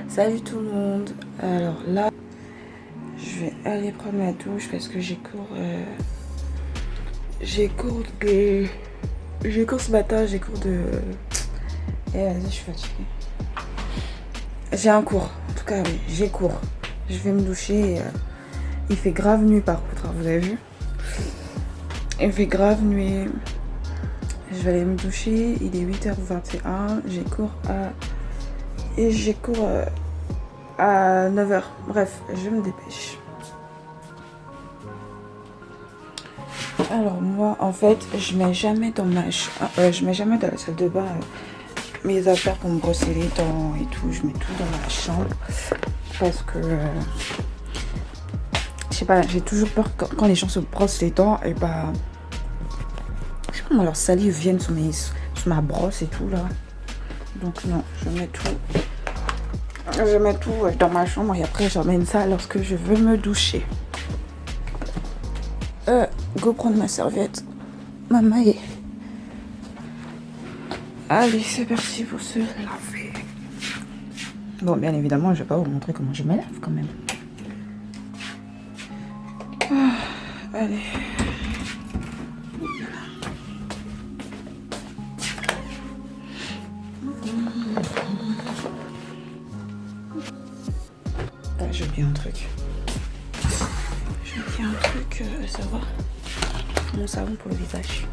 Salut tout le monde. Alors là, je vais aller prendre ma douche parce que j'ai cours ce matin, j'ai cours de... Eh vas-y, je suis fatiguée. J'ai un cours, en tout cas oui, j'ai cours. Je vais me doucher. Il fait grave nuit par contre, hein, vous avez vu? Il fait grave nuit. Je vais aller me doucher, il est 8h21, j'ai cours à 9h. Bref, je me dépêche. Alors moi, en fait, je mets jamais dans la salle de bain mes affaires pour me brosser les dents et tout. Je mets tout dans ma chambre parce que je sais pas, j'ai toujours peur quand les gens se brossent les dents et bah je sais pas moi, leur salive vienne sur ma brosse et tout là. Donc non, je mets tout dans ma chambre et après j'emmène ça lorsque je veux me doucher. Go prendre ma serviette. Maman est... Allez, c'est parti pour se laver. Bon, bien évidemment, je vais pas vous montrer comment je me lave quand même. Allez. J'ai oublié un truc. Ça va. Mon savon pour le visage.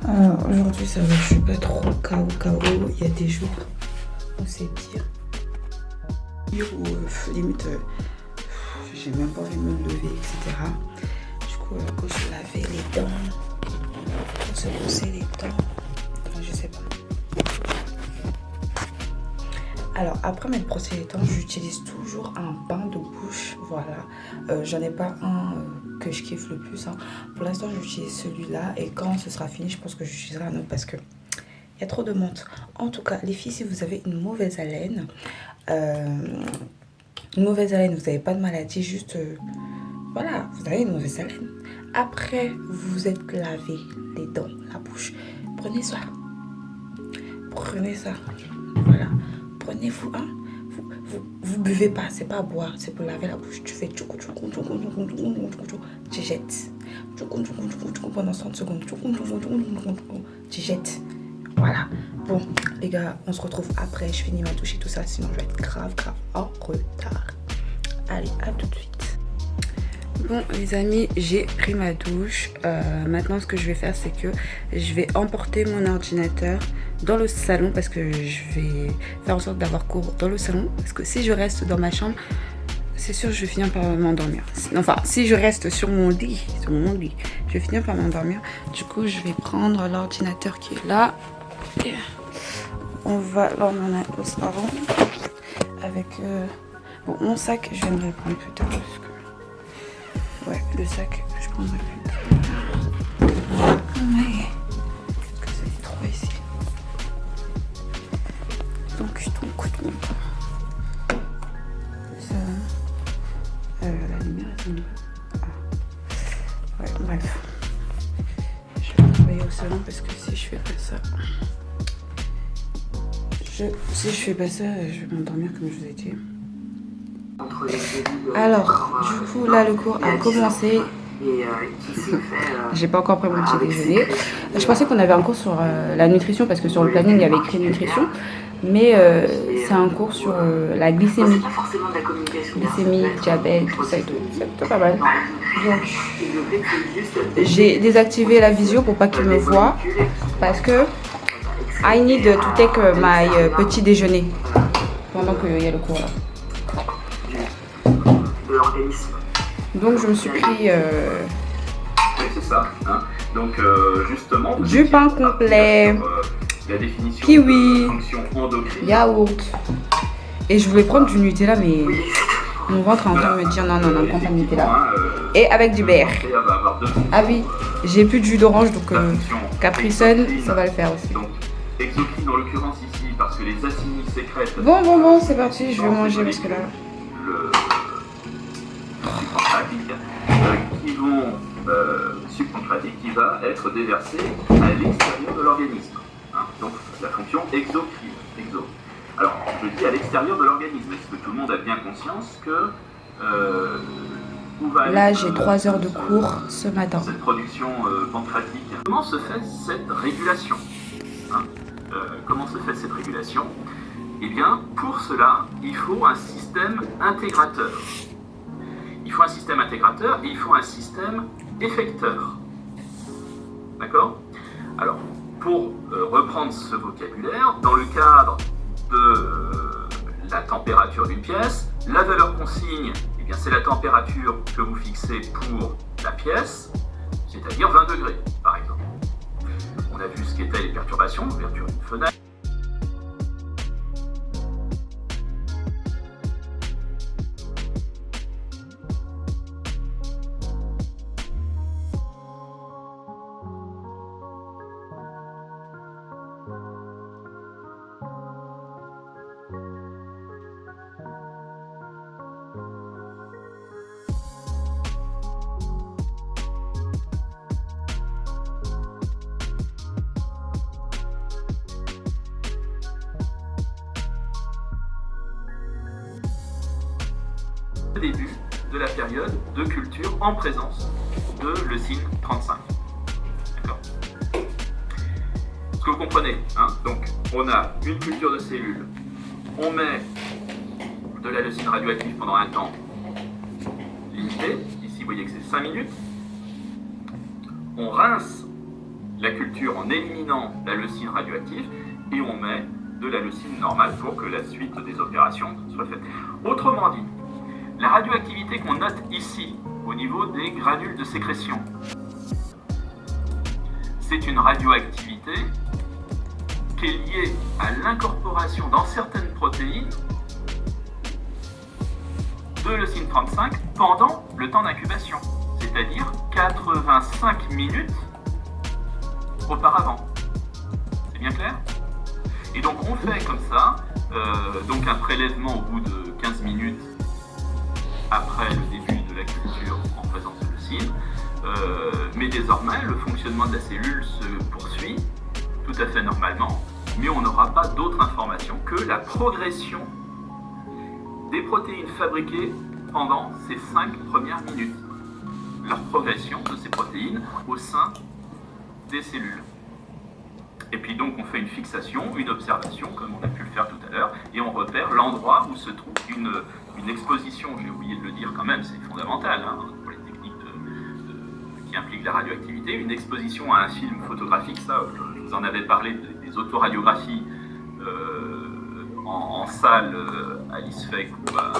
Alors aujourd'hui ça va, je suis pas trop KO. Il y a des jours où c'est pire. Où limite j'ai même pas envie de me lever, etc. Du coup, quand se laver les dents, quand se brosser les dents, enfin, je sais pas. Alors après m'être brossé les dents, j'utilise toujours un bain de bouche. Voilà, j'en ai pas un que je kiffe le plus. Hein. Pour l'instant, j'utilise celui-là et quand ce sera fini, je pense que j'utiliserai un autre parce que il y a trop de menthe. En tout cas, les filles, si vous avez une mauvaise haleine, vous n'avez pas de maladie, juste voilà, vous avez une mauvaise haleine. Après, vous vous êtes lavé les dents, la bouche. Prenez ça. Voilà. Prenez-vous un. Vous buvez pas, c'est pas à boire, c'est pour laver la bouche. Tu fais tu jettes. Pendant 30 secondes. Tu jettes. Voilà. Bon, les gars, on se retrouve après. Je finis ma douche et tout ça, sinon je vais être grave en retard. Allez, à tout de suite. Bon les amis, j'ai pris ma douche. Maintenant ce que je vais faire c'est que je vais emporter mon ordinateur dans le salon parce que je vais faire en sorte d'avoir cours dans le salon. Parce que si je reste dans ma chambre, c'est sûr je vais finir par m'endormir. Enfin, si je reste sur mon lit, je vais finir par m'endormir. Du coup je vais prendre l'ordinateur qui est là. Et on va l'emmener au salon avec bon, mon sac, je viendrai le prendre plus tard parce que ouais, le sac, je prendrai plus tard. Mais parce que c'est trop ici. Donc ça, la lumière est tombée. Ah. Ouais, bref. Je vais travailler au salon parce que si je fais pas ça, je vais m'endormir comme je vous ai dit. Alors, du coup, là, le cours a commencé. J'ai pas encore pris mon petit déjeuner. Je pensais qu'on avait un cours sur la nutrition parce que sur le planning, il y avait écrit nutrition. Mais c'est un cours sur la glycémie. Glycémie, diabète, tout ça et tout. C'est plutôt pas mal. Donc, j'ai désactivé la visio pour pas qu'il me voie. Parce que I need to take my petit déjeuner. Pendant qu'il y a le cours là. Donc je me suis pris oui, c'est ça, hein. Donc justement, du pain complet, kiwi, yaourt. Et je voulais prendre du Nutella mais mon ventre est en train de me dire non, prends pas de Nutella. Et avec du beurre. Ah oui, j'ai plus de jus d'orange donc Capri Sun, ça va le faire aussi. Exocrine en l'occurrence ici parce que les acides sécrètes. Bon, c'est parti, je vais manger parce que là... qui vont subpancréatique qui va être déversé à l'extérieur de l'organisme. Hein, donc la fonction exocrine. Alors, je dis à l'extérieur de l'organisme, est-ce que tout le monde a bien conscience que où va Là, être, j'ai 3 heures de cours ce matin. Cette production pancréatique. Comment se fait cette régulation, hein, comment se fait cette régulation? Eh bien, pour cela, il faut un système intégrateur. Il faut un système intégrateur et il faut un système effecteur. D'accord? Alors, pour reprendre ce vocabulaire, dans le cadre de la température d'une pièce, la valeur qu'on signe, eh bien, c'est la température que vous fixez pour la pièce, c'est-à-dire 20 degrés, par exemple. On a vu ce qu'étaient les perturbations, l'ouverture d'une fenêtre. Début de la période de culture en présence de leucine 35. D'accord? Ce que vous comprenez, hein? Donc, on a une culture de cellules, on met de la leucine radioactive pendant un temps limité, ici vous voyez que c'est 5 minutes, on rince la culture en éliminant la leucine radioactive et on met de la leucine normale pour que la suite des opérations soit faite. Autrement dit, la radioactivité qu'on note ici, au niveau des granules de sécrétion, c'est une radioactivité qui est liée à l'incorporation dans certaines protéines de leucine 35 pendant le temps d'incubation, c'est-à-dire 85 minutes auparavant. C'est bien clair? Et donc on fait comme ça, donc un prélèvement au bout de 15 minutes après le début de la culture en présence de leucine, mais désormais le fonctionnement de la cellule se poursuit tout à fait normalement, mais on n'aura pas d'autre information que la progression des protéines fabriquées pendant ces 5 premières minutes, leur progression de ces protéines au sein des cellules. Et puis donc on fait une fixation, une observation, comme on a pu le faire tout à l'heure, et on repère l'endroit où se trouve une exposition. J'ai oublié de le dire quand même, c'est fondamental hein, pour les techniques qui impliquent la radioactivité. Une exposition à un film photographique, ça, je vous en avais parlé des autoradiographies en salle à l'ISFEC ou à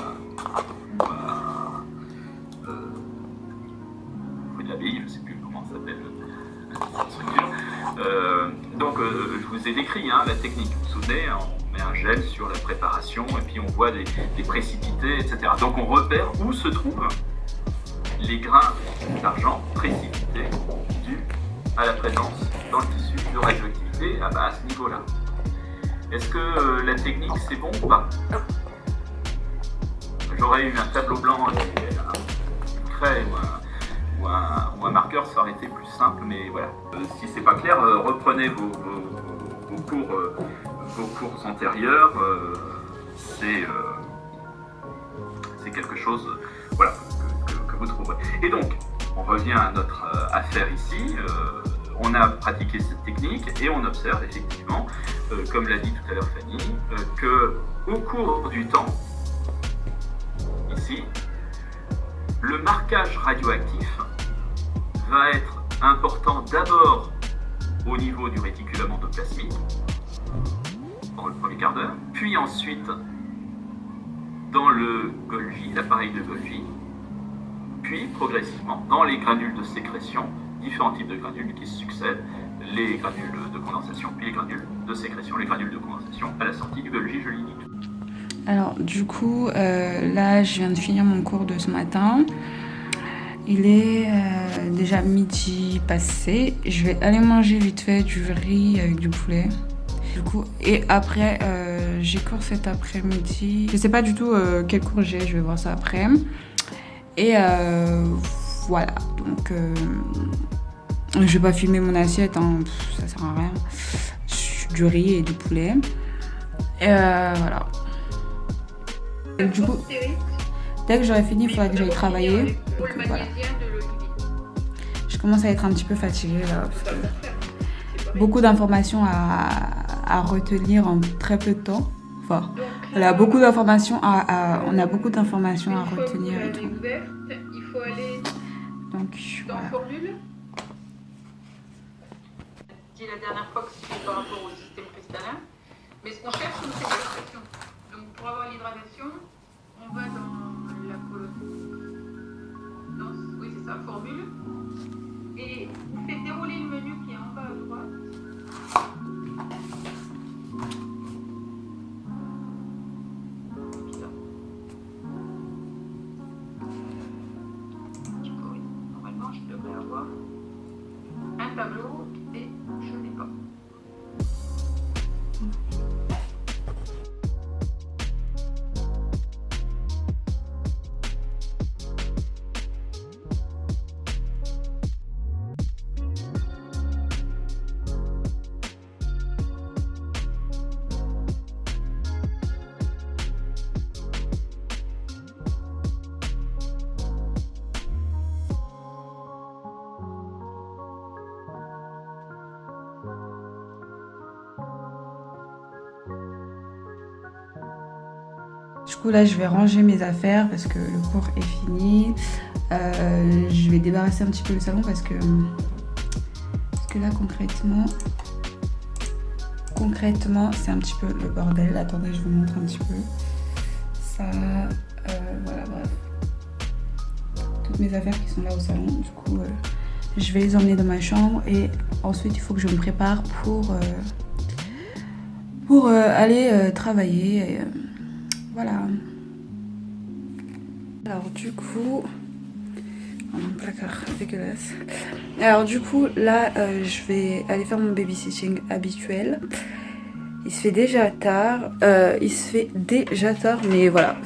de l'abbaye, je ne sais plus comment ça s'appelle cette structure. Donc je vous ai décrit hein, la technique, vous vous souvenez, on met un gel sur la préparation et puis on voit des précipités, etc. Donc on repère où se trouvent les grains d'argent précipités dus à la présence dans le tissu de radioactivité à ce niveau-là. Est-ce que la technique c'est bon ou pas? J'aurais eu un tableau blanc et une craie ou un marqueur, ça aurait été plus simple, mais voilà. Si c'est pas clair, reprenez vos cours antérieurs. C'est quelque chose voilà, que vous trouverez. Et donc, on revient à notre affaire ici. On a pratiqué cette technique et on observe effectivement, comme l'a dit tout à l'heure Fanny, qu'au cours du temps, ici, le marquage radioactif va être important d'abord au niveau du réticulum endoplasmique, dans le premier quart d'heure, puis ensuite dans le Golgi, l'appareil de Golgi, puis progressivement dans les granules de sécrétion, différents types de granules qui se succèdent, les granules de condensation, puis les granules de sécrétion, les granules de condensation à la sortie du Golgi, je l'ai dit. Alors du coup, là je viens de finir mon cours de ce matin. Il est déjà midi passé. Je vais aller manger vite fait du riz avec du poulet. Du coup, et après, j'ai cours cet après-midi. Je sais pas du tout quel cours j'ai, je vais voir ça après. Et voilà, donc je vais pas filmer mon assiette, hein, ça sert à rien. Du riz et du poulet. Voilà. Et du coup, dès que j'aurai fini, il faudra que j'aille travailler. Donc, voilà. Je commence à être un petit peu fatiguée là, parce que beaucoup d'informations à retenir en très peu de temps. Enfin, on a beaucoup d'informations on a beaucoup d'informations à retenir et tout. Il faut aller Donc dans voilà. formule. Dit la dernière fois que c'est par rapport au système cristallin. Mais ce qu'on cherche, c'est l'hydratation. Donc pour avoir l'hydratation, on va dans la colonne. Oui, c'est ça, formule. Et vous faites dérouler le menu qui est en bas à droite. Normalement, je devrais avoir un tableau et je n'ai pas. Du coup là je vais ranger mes affaires parce que le cours est fini. Je vais débarrasser un petit peu le salon parce que là concrètement c'est un petit peu le bordel. Attendez, je vous montre un petit peu. Ça, voilà, bref. Toutes mes affaires qui sont là au salon. Du coup je vais les emmener dans ma chambre et ensuite il faut que je me prépare pour aller travailler. Et, voilà. Alors du coup, un placard dégueulasse. Alors du coup là, je vais aller faire mon babysitting habituel. Il se fait déjà tard. Mais voilà.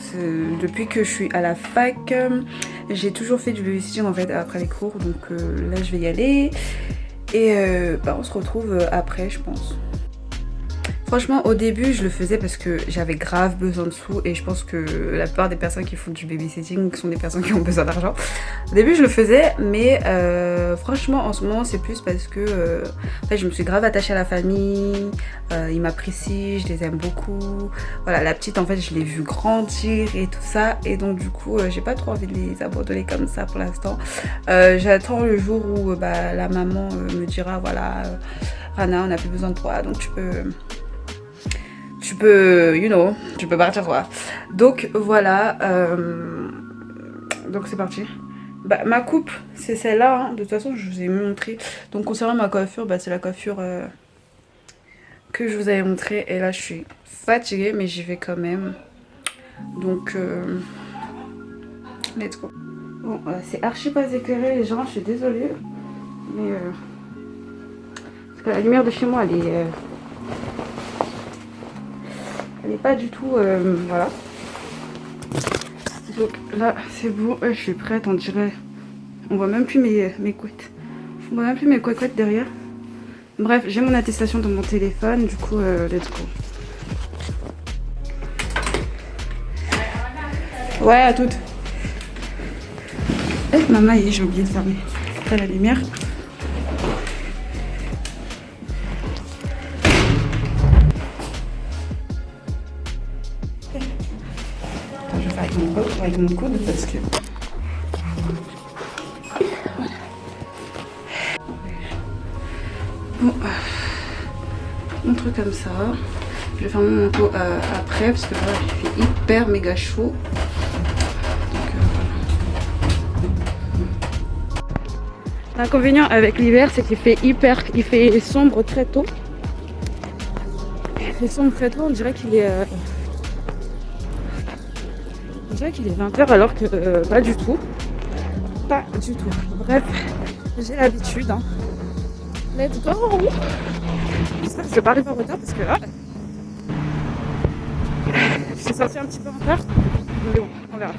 Depuis que je suis à la fac, j'ai toujours fait du babysitting en fait après les cours. Donc là, je vais y aller. Et on se retrouve après, je pense. Franchement, au début, je le faisais parce que j'avais grave besoin de sous et je pense que la plupart des personnes qui font du babysitting sont des personnes qui ont besoin d'argent. Au début, je le faisais, mais franchement, en ce moment, c'est plus parce que en fait, je me suis grave attachée à la famille, ils m'apprécient, je les aime beaucoup. Voilà, la petite, en fait, je l'ai vue grandir et tout ça, et donc du coup, j'ai pas trop envie de les abandonner comme ça pour l'instant. J'attends le jour où la maman me dira, voilà, Rana, on n'a plus besoin de toi, donc tu peux, tu peux partir quoi. Donc voilà, donc c'est parti. Ma coupe, c'est celle-là, hein. De toute façon, je vous ai montré. Donc concernant ma coiffure, c'est la coiffure que je vous avais montré. Et là, je suis fatiguée, mais j'y vais quand même. Donc, let's go. Bon, c'est archi pas éclairé, les gens, je suis désolée. Mais, parce que la lumière de chez moi, elle est pas du tout, voilà. Donc là, c'est bon, je suis prête, on dirait. On voit même plus mes couettes. On voit même plus mes couettes derrière. Bref, j'ai mon attestation dans mon téléphone, du coup, let's go. Ouais, à toutes. Maman, j'ai oublié de fermer la lumière. Je vais faire avec mon coude parce que... Bon, mon truc comme ça. Je vais faire mon manteau après parce que là il fait hyper méga chaud. L'inconvénient avec l'hiver, c'est qu'il fait il fait sombre très tôt. Il fait sombre très tôt, on dirait qu'il est 20h alors que pas du tout. Pas du tout. Bref, j'ai l'habitude. Hein. Let's go. J'espère que je vais pas arriver en retard parce que là, je suis sortie un petit peu en retard. Mais bon, on verra.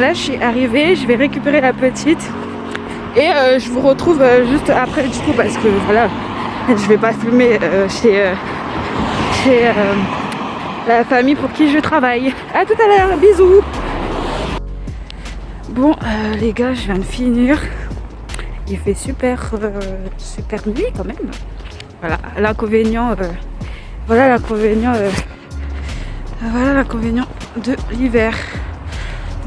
là je suis arrivée, je vais récupérer la petite et je vous retrouve juste après du coup parce que voilà, je vais pas filmer chez la famille pour qui je travaille. À tout à l'heure, bisous. Bon les gars, je viens de finir. Il fait super nuit quand même. Voilà l'inconvénient. Voilà l'inconvénient de l'hiver.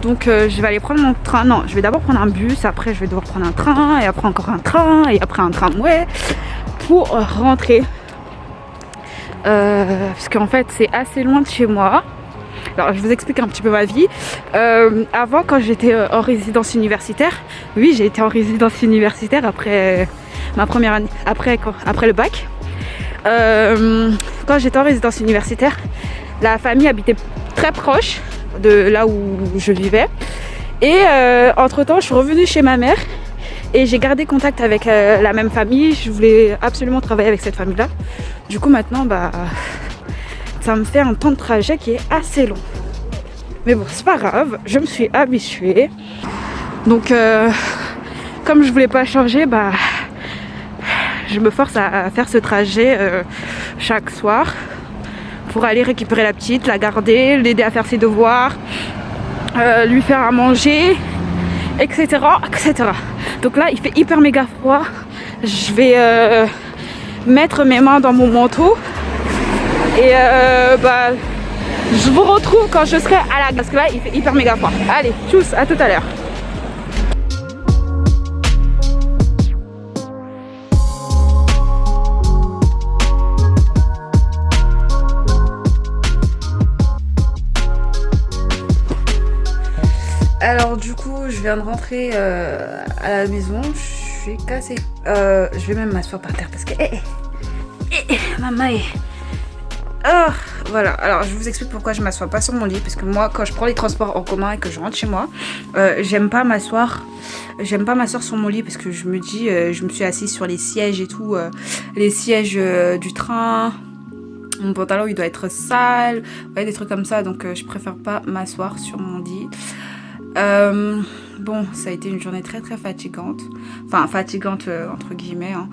Donc je vais aller prendre mon train. Non, je vais d'abord prendre un bus. Après je vais devoir prendre un train. Et après encore un train. Et après un tramway. Pour rentrer. Parce qu'en fait c'est assez loin de chez moi. Alors je vous explique un petit peu ma vie. Avant, quand j'étais en résidence universitaire, oui, j'ai été en résidence universitaire après ma première année, après le bac. Quand j'étais en résidence universitaire, la famille habitait très proche de là où je vivais. Et entre temps, je suis revenue chez ma mère et j'ai gardé contact avec la même famille. Je voulais absolument travailler avec cette famille-là. Du coup, maintenant, ça me fait un temps de trajet qui est assez long. Mais bon, c'est pas grave, je me suis habituée. Donc, comme je voulais pas changer, je me force à faire ce trajet chaque soir pour aller récupérer la petite, la garder, l'aider à faire ses devoirs, lui faire à manger, etc., etc. Donc là, il fait hyper méga froid. Je vais mettre mes mains dans mon manteau. Et je vous retrouve quand je serai à la gare parce que là il fait hyper méga froid. Allez, tchuss, à tout à l'heure. Alors du coup, je viens de rentrer à la maison. Je suis cassée. Je vais même m'asseoir par terre parce que maman est... Oh, voilà, alors je vous explique pourquoi je m'assois pas sur mon lit. Parce que moi, quand je prends les transports en commun et que je rentre chez moi, j'aime pas m'asseoir sur mon lit. Parce que je me dis, je me suis assise sur les sièges et tout, les sièges du train. Mon pantalon il doit être sale, ouais, des trucs comme ça. Donc je préfère pas m'asseoir sur mon lit. Bon, ça a été une journée très très fatigante. Enfin fatigante entre guillemets, hein.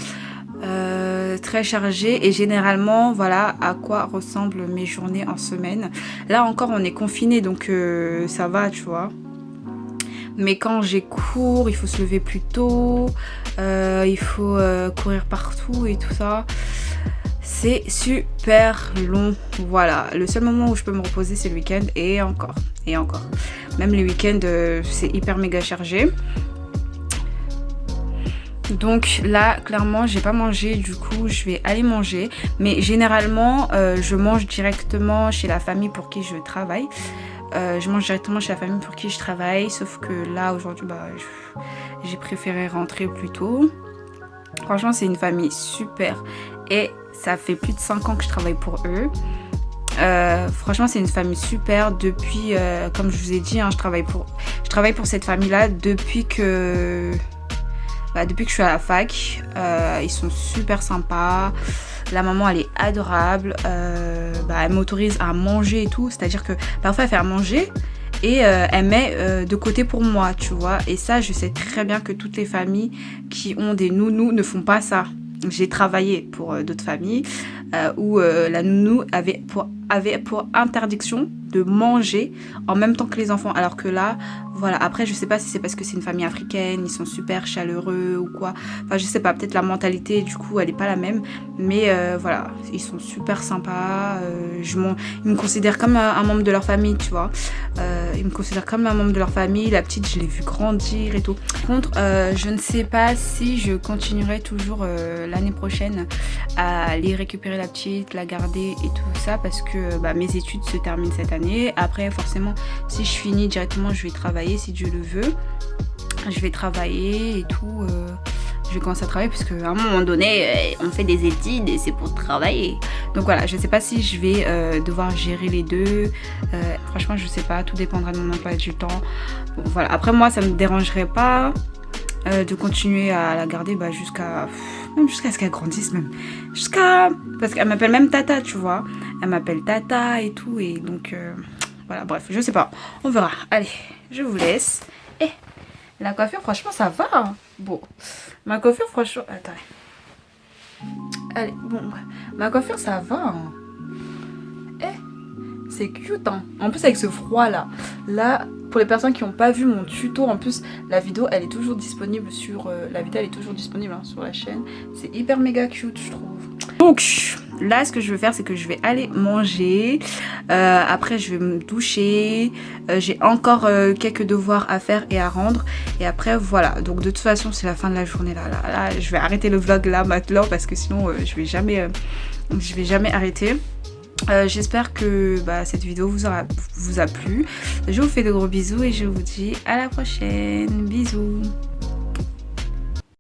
Très chargée et généralement voilà à quoi ressemblent mes journées en semaine. Là encore on est confiné donc ça va, tu vois, mais quand j'ai cours il faut se lever plus tôt, il faut courir partout et tout ça, c'est super long. Voilà, le seul moment où je peux me reposer c'est le week-end et encore même les week-ends c'est hyper méga chargé. Donc là clairement j'ai pas mangé, du coup je vais aller manger. Mais généralement je mange directement chez la famille pour qui je travaille. Sauf que là aujourd'hui j'ai préféré rentrer plus tôt. Franchement c'est une famille super et ça fait plus de 5 ans que je travaille pour eux. Franchement c'est une famille super depuis comme je vous ai dit, hein, je travaille pour cette famille là depuis que je suis à la fac. Ils sont super sympas. La maman elle est adorable. Elle m'autorise à manger et tout. C'est-à-dire que parfois elle fait à manger et elle met de côté pour moi, tu vois. Et ça je sais très bien que toutes les familles qui ont des nounous ne font pas ça. J'ai travaillé pour d'autres familles où la nounou avait pour interdiction de manger en même temps que les enfants, alors que là voilà, après je sais pas si c'est parce que c'est une famille africaine, ils sont super chaleureux ou quoi, enfin je sais pas, peut-être la mentalité du coup elle est pas la même, mais voilà, ils sont super sympas. Ils me considèrent comme un membre de leur famille, tu vois. Ils me considèrent comme un membre de leur famille. La petite je l'ai vue grandir et tout. Par contre je ne sais pas si je continuerai toujours l'année prochaine à aller récupérer la petite, la garder et tout ça, parce que mes études se terminent cette année. Après forcément si je finis directement je vais travailler si Dieu le veut. Je vais travailler et tout. Je vais commencer à travailler parce qu'à un moment donné on fait des études et c'est pour travailler. Donc voilà, je sais pas si je vais devoir gérer les deux. Franchement je sais pas, tout dépendra de mon emploi du temps. Bon, voilà, après moi ça me dérangerait pas de continuer à la garder jusqu'à ce qu'elle grandisse, même parce qu'elle m'appelle même Tata, tu vois, elle m'appelle Tata et tout, et donc voilà, bref, je sais pas, on verra. Allez, je vous laisse. Et la coiffure, franchement, ça va. Bon, ma coiffure, franchement... Attendez. Allez, bon, ma coiffure, ça va. C'est cute, hein. En plus, avec ce froid-là. Là, pour les personnes qui n'ont pas vu mon tuto, en plus, la vidéo, elle est toujours disponible sur... sur la chaîne. C'est hyper méga cute, je trouve. Donc, là, ce que je vais faire, c'est que je vais aller manger. Après, je vais me doucher. J'ai encore quelques devoirs à faire et à rendre. Et après, voilà. Donc, de toute façon, c'est la fin de la journée. Là, je vais arrêter le vlog là, maintenant, parce que sinon, je vais jamais arrêter. J'espère que cette vidéo vous a plu. Je vous fais de gros bisous et je vous dis à la prochaine. Bisous.